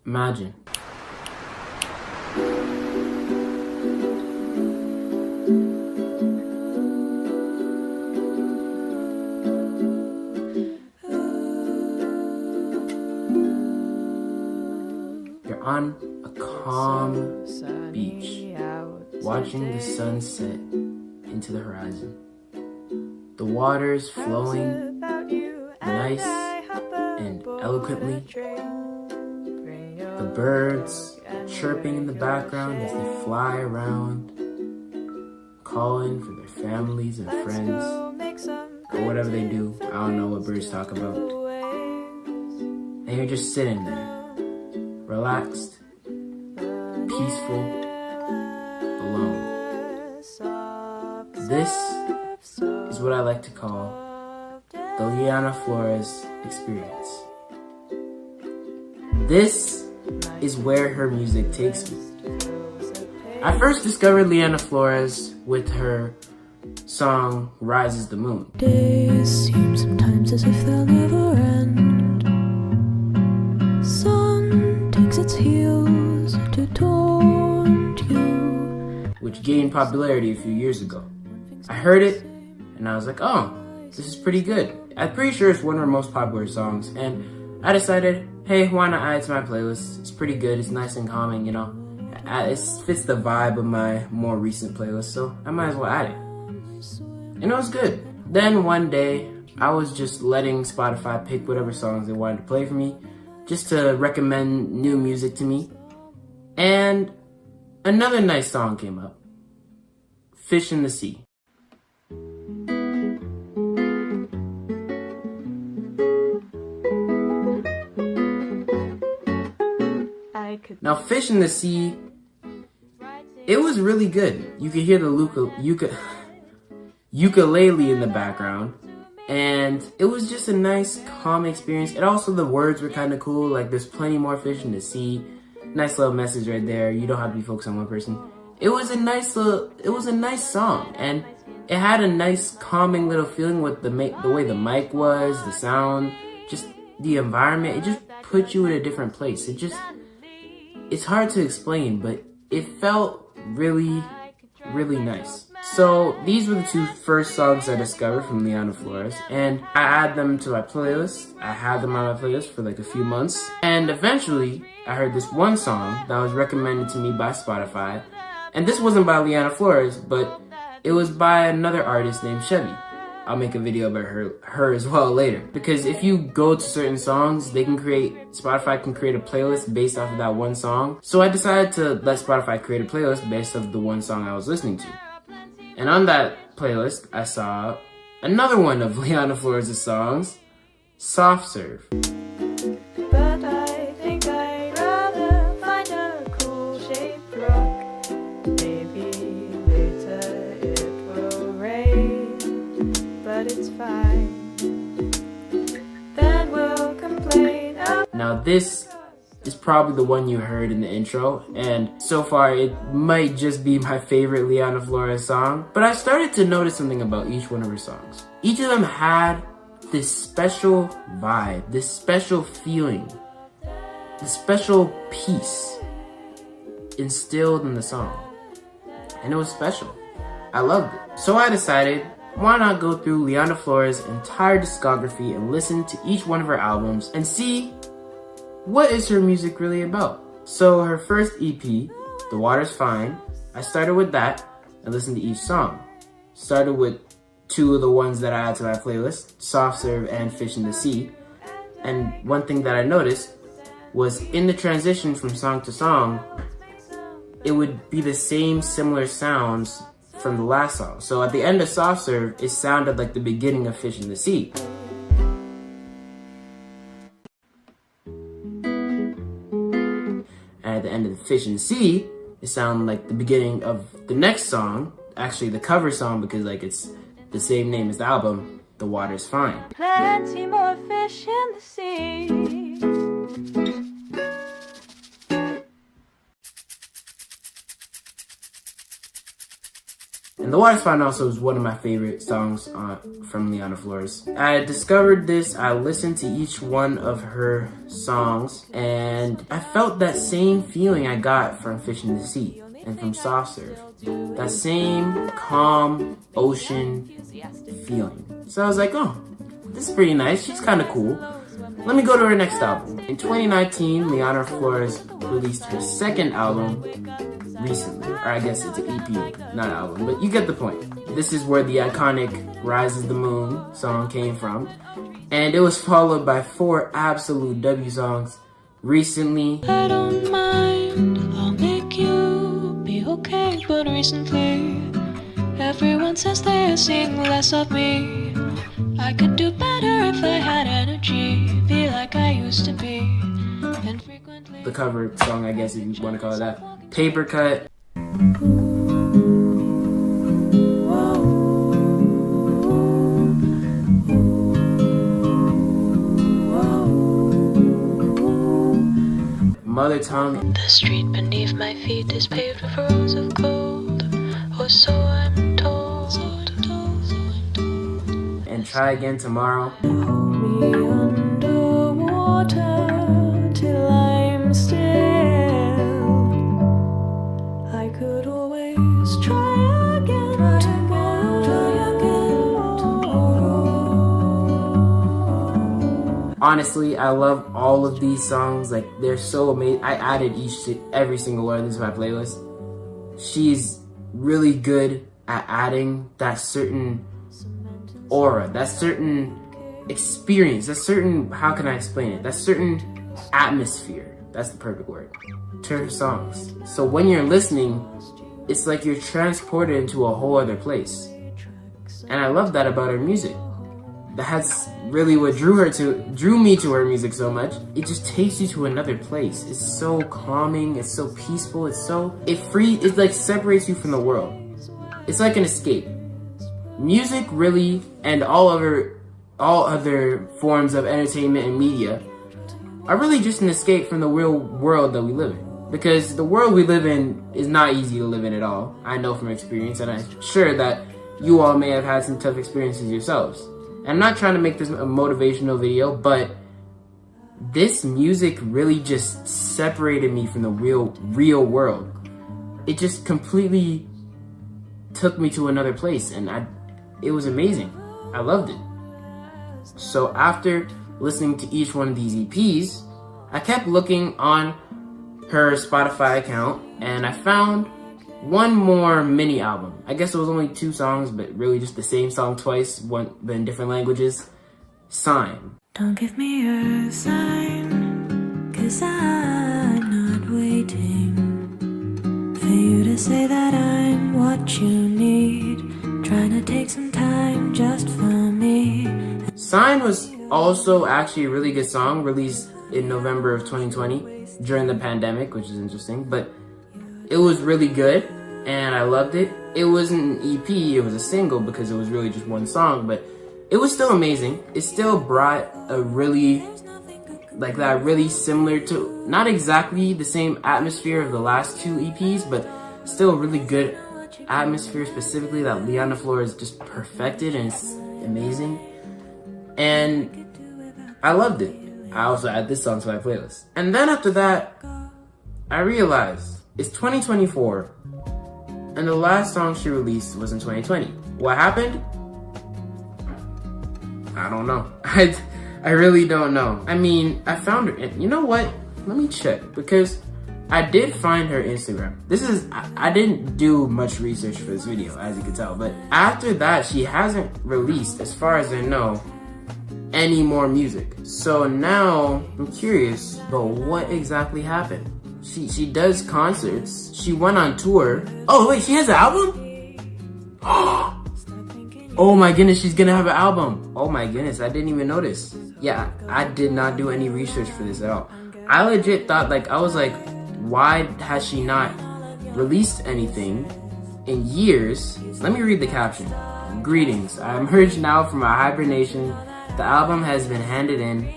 Imagine. You're on a calm beach, watching the sun set into the horizon. The water's flowing nice and eloquently. The birds chirping in the background as they fly around, calling for their families and friends, or whatever they do. I don't know what birds talk about. And you're just sitting there, relaxed, peaceful, alone. This is what I like to call the Liana Flores experience. This is where her music takes me. I first discovered Liana Flores with her song Rises the Moon. Days seem sometimes as if they'll never end. Sun takes its heels to taunt you, which gained popularity a few years ago. I heard it and I was like, oh, this is pretty good. I'm pretty sure it's one of her most popular songs, and I decided, hey, why not add it to my playlist? It's pretty good, it's nice and calming, you know. It fits the vibe of my more recent playlist, so I might as well add it. And it was good. Then one day, I was just letting Spotify pick whatever songs they wanted to play for me, just to recommend new music to me. And another nice song came up, Fish in the Sea. Now, Fish in the Sea, it was really good. You could hear the ukulele in the background, and it was just a nice, calm experience. And also the words were kind of cool, like there's plenty more fish in the sea. Nice little message right there. You don't have to be focused on one person. It was a nice song, and it had a nice, calming little feeling with the way the mic was, the sound, just the environment. It just put you in a different place. It's hard to explain, but it felt really, really nice. So these were the two first songs I discovered from Liana Flores, and I add them to my playlist. I had them on my playlist for like a few months, and eventually I heard this one song that was recommended to me by Spotify, and this wasn't by Liana Flores, but it was by another artist named Chevy. I'll make a video about her as well later, because if you go to certain songs, Spotify can create a playlist based off of that one song. So I decided to let Spotify create a playlist based off of the one song I was listening to. And on that playlist, I saw another one of Liana Flores' songs, Soft Serve. but I think I'd rather find a cool shaped rock. Maybe later it will rain, but it's fine. Then we'll complain. Now this is probably the one you heard in the intro, and so far it might just be my favorite Liana Flores song, but I started to notice something about each one of her songs. Each of them had this special vibe, this special feeling, this special peace instilled in the song, and it was special. I loved it. So I decided, why not go through Liana Flores' entire discography and listen to each one of her albums and see what is her music really about. So her first EP, The Water's Fine, I started with that and listened to each song. Started with two of the ones that I add to my playlist, Soft Serve and Fish in the Sea. And one thing that I noticed was in the transition from song to song, it would be the same similar sounds from the last song. So at the end of Soft Serve, it sounded like the beginning of Fish in the Sea. And at the end of the Fish in the Sea, it sounded like the beginning of the next song, actually the cover song, because like it's the same name as the album, The Water's Fine. Plenty more fish in the sea. And And The Water Fountain also is one of my favorite songs from Liana Flores. I discovered this, I listened to each one of her songs, and I felt that same feeling I got from Fish in the Sea and from Soft Serve. That same calm ocean feeling. So I was like, oh, this is pretty nice, she's kind of cool. Let me go to her next album. In 2019, Liana Flores released her second album recently. Or I guess it's an EP, not an album, but you get the point. This is where the iconic Rises the Moon song came from. And it was followed by 4 absolute W songs recently. I don't mind, I'll make you be okay. But recently, everyone says they're seeing less of me. I could do better if I had energy, be like I used to be. And frequently, the cover song, I guess if you want to call it that. Paper Cut. Mother Tongue. The street beneath my feet is paved with rows of gold, or so I'm told. And Try Again Tomorrow. Hold me underwater till I'm still. I could always try again tomorrow. Honestly, I love all of these songs. Like, they're so amazing. I added every single one of these to my playlist. She's really good at adding that certain aura, that certain experience, that certain, how can I explain it? That certain atmosphere, that's the perfect word, to her songs. So when you're listening, it's like you're transported into a whole other place. And I love that about her music. That's really what drew me to her music so much. It just takes you to another place. It's so calming, it's so peaceful, it like separates you from the world. It's like an escape. Music really, and all other forms of entertainment and media, are really just an escape from the real world that we live in. Because the world we live in is not easy to live in at all. I know from experience, and I'm sure that you all may have had some tough experiences yourselves. And I'm not trying to make this a motivational video, but this music really just separated me from the real world. It just completely took me to another place, and it was amazing. I loved it. So after listening to each one of these EPs, I kept looking on her Spotify account, and I found one more mini album. I guess it was only 2 songs, but really just the same song twice, but in different languages. Sign. Don't give me a sign, 'cause I'm not waiting for you to say that I'm what you need. Trying to take some time just for me. Sign was also actually a really good song, released in November of 2020 during the pandemic, which is interesting, but it was really good and I loved it. It wasn't an EP, it was a single because it was really just one song, but it was still amazing. It still brought a really similar to, not exactly the same atmosphere of the last 2 EPs, but still a really good atmosphere specifically that Liana Flores just perfected, and it's amazing. And I loved it. I also add this song to my playlist. And then after that, I realized it's 2024 and the last song she released was in 2020. What happened? I don't know. I really don't know. I mean, I found her, and you know what? Let me check, because I did find her Instagram. I didn't do much research for this video, as you can tell, but after that, she hasn't released, as far as I know, any more music. So now I'm curious about what exactly happened. She does concerts. She went on tour. Oh wait, she has an album? Oh my goodness, she's gonna have an album. Oh my goodness, I didn't even notice. Yeah, I did not do any research for this at all. I legit thought, I was like, why has she not released anything in years? Let me read the caption. Greetings, I emerged now from a hibernation. The album has been handed in.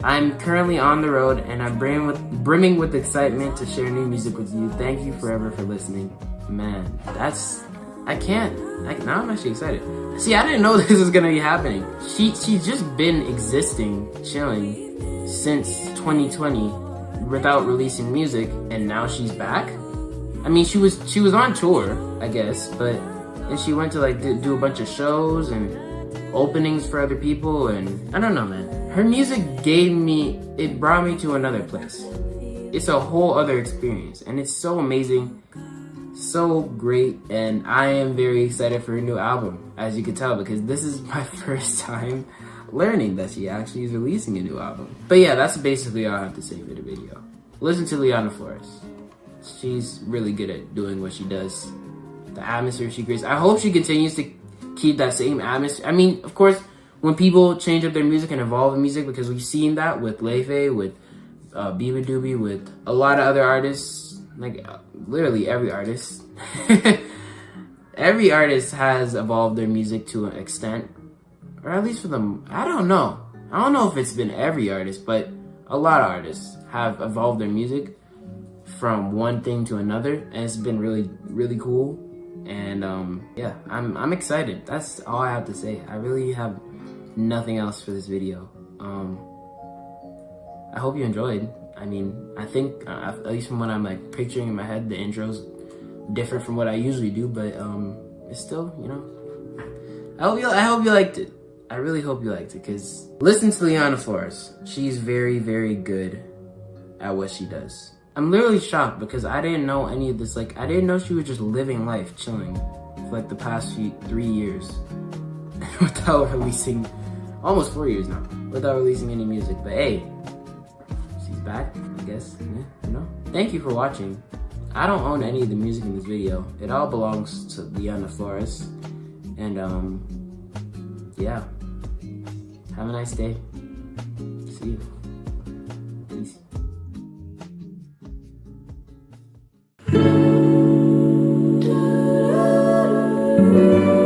I'm currently on the road and I'm brimming with excitement to share new music with you. Thank you forever for listening. Man, that's Now I'm actually excited. See, I didn't know this was gonna be happening. She's just been existing, chilling since 2020 without releasing music, and now she's back. I mean, she was on tour, I guess, but and she went to like do a bunch of shows and openings for other people, and I don't know, man. Her music brought me to another place. It's a whole other experience, and it's so amazing, so great, and I am very excited for her new album, as you can tell, because this is my first time learning that she actually is releasing a new album. But yeah, that's basically all I have to say for the video. Listen to Liana Flores. She's really good at doing what she does. The atmosphere she creates. I hope she continues to keep that same atmosphere. I mean, of course, when people change up their music and evolve in music, because we've seen that with Lefe, with Biba Doobie, with a lot of other artists, like literally every artist. Every artist has evolved their music to an extent, or at least for them. I don't know if it's been every artist, but a lot of artists have evolved their music from one thing to another, and it's been really, really cool. And yeah, I'm excited. That's all I have to say. I really have nothing else for this video. I hope you enjoyed. I mean, I think at least from what I'm like picturing in my head, the intro's different from what I usually do, but it's still, you know. I hope you liked it. I really hope you liked it, because listen to Liana Flores. She's very, very good at what she does. I'm literally shocked because I didn't know any of this. Like, I didn't know she was just living life, chilling for like the past 3 years without releasing, almost 4 years now, without releasing any music. But hey, she's back, I guess. Yeah, you know. Thank you for watching. I don't own any of the music in this video. It all belongs to Liana Flores. And yeah. Have a nice day. See you. Peace. Do